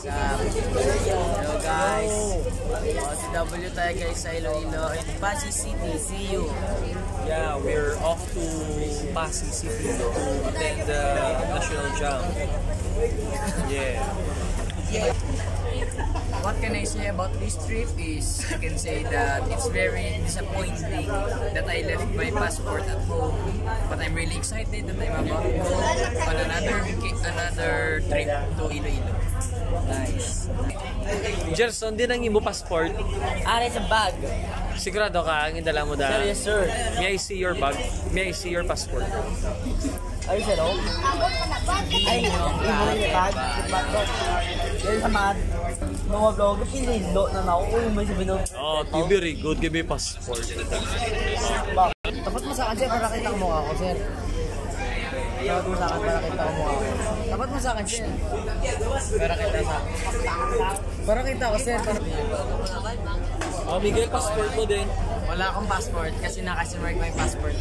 Hello guys, OTW tayo guys sa Iloilo in Pasig City. See you. Yeah, we're off to Pasig City to attend the National Jam. Yeah. What can I say about this trip is, I can say that it's very disappointing that I left my passport at home. But I'm really excited that I'm about to go on another trip to Iloilo. Nice. Gerson, din ang imo passport. Ari sa bag. Sigurado ka ang indala mo da? Yes sir. May I see your bag? May I see your passport? Ay sir, oh. Ay, imo yung bag. Yan sa mga vlog, pinilo na na ako. May sabi na. Oh, very good. Give me passport. Tapat mo sa akin sir, para kita ang mukha ko sir. Tapat mo sa akin, para kita ang mukha ko. Tapat mo sa akin sir. Para kita ko sir. Oh, Miguel, passport mo din. Wala akong passport kasi nakasimmark ko yung passport.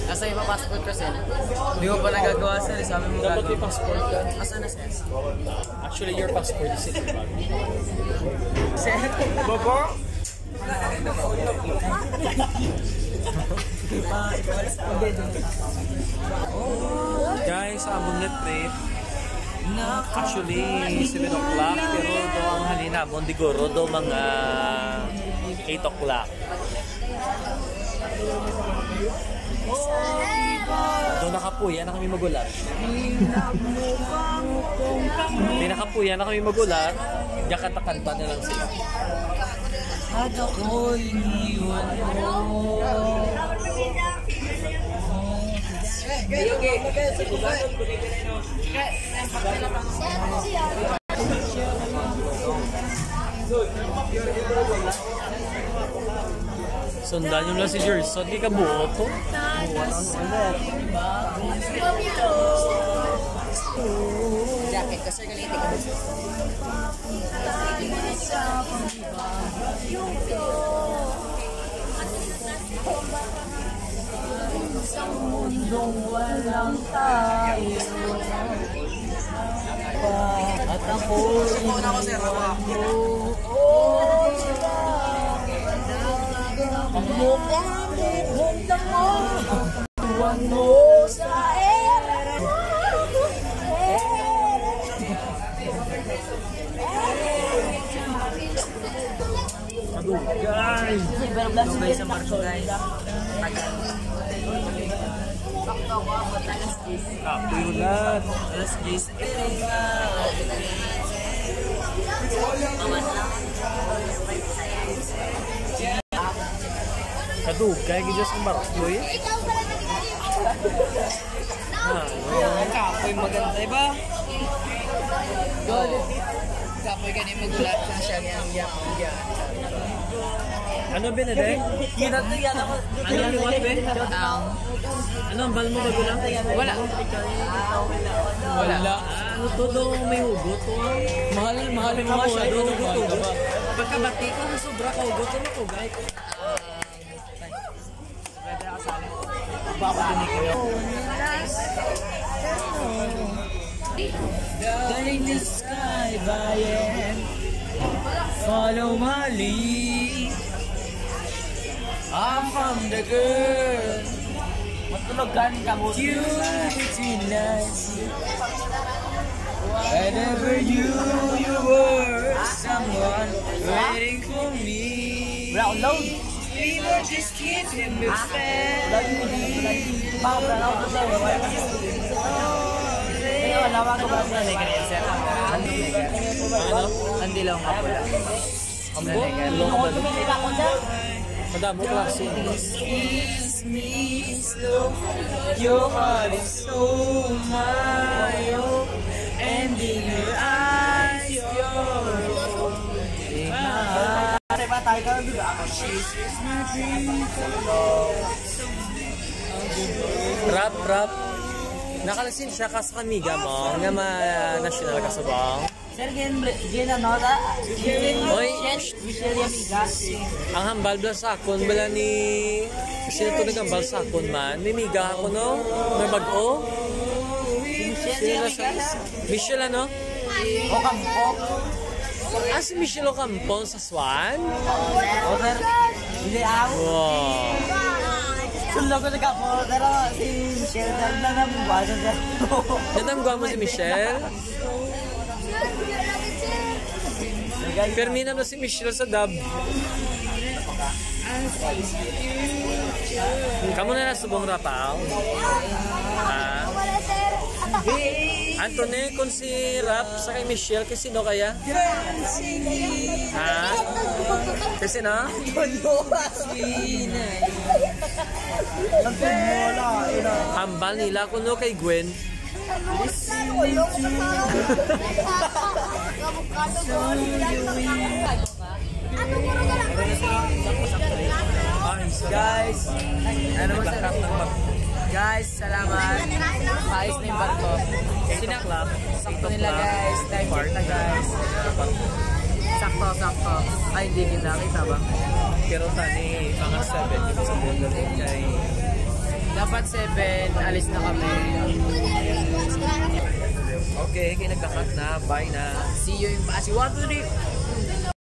Nasa iba passport ko sir. Hindi ko pa nagagawa sir. Sabi mo dapat may passport ka. Asa na sir? Actually, your passport is in your bag. Sir? Bobo? Guys, abong net trip. Actually, 7 o'clock. Pero do ang halinabon, diguro do mga 8 o'clock. Doon nakapuya na kami magulat. Hindi nakapuya na kami magulat. Yakanta-kanta na lang sila. At ako'y iniwan mo. Sundan nyo lang si Gerson. Di ka buo po. Jacket kasi ganito ka. Isang mundong walang tayo. At ako'y iniwan mo. Ang mukhang punta mo. Tuwan mo sa ere. Guys! Dugay sa Marco guys. Kapulat! Alas 10. Kadugay, gijos ng Marco eh. Kapoy maganda ba? Kapoy ganyan magulat sa siya yang. Ano ba na din? Yan ako. Ano ang liwat ba? Ano ang bal mo magulang? Wala. Wala. Ano to daw may hugot to? Mahal mo siya doon hugot. Pagkabati ko na sobra ka hugot na ko guys. Baka din kayo. Galing the sky bayan. Follow my lead. I'm from the girl. Matulog galing ka mo. You between us. Whenever you were someone waiting for me. Wala akong load. We were just kids in the family. Wala akong load. Wala ko ba sa nagre sir? Andi lang ako pala. Ambo? Madamo klase. Kiss me slow. Your heart is so mine. And in your eyes, your holding my heart. She's my dream. Rap. Nakalasin siya ka sa kamiga mo nga ma-national ka sa bang. Sir, gina nota. Oy, Michelle Amiga. ang hambal bla sa akon bala ni sino to nagambal sa akon man. May miga ako no. May bag-o. Michelle Amiga. Michelle ano? Ocampo. Ah, si Michelle Ocampo sa Swan? Sir. Hindi ako. Wow. Sulo ko nagkapo, pero si Michelle na nambuwasan siya. Natangguan mo si Michelle? Permina mo si Michelle sa dub. Kamu na nasubong rapaw? Ha? Antone, kung si Rap sa kay Michelle, kasi sino kaya? Ha? Kasi no? Hambal nila kuno kay Gwen. Guys, ano mo sa guys, salamat. Ayos na yung barko. Sinakla. Sakto nila guys. Time check na guys. Sakto. Ay, hindi kita. Kita ba? Pero tani, mga 7, dito sa mundo rin kay... Dapat 7, alis na kami. Okay, kaya nagkakat na. Bye na. See you in Basi 1, 2, 3.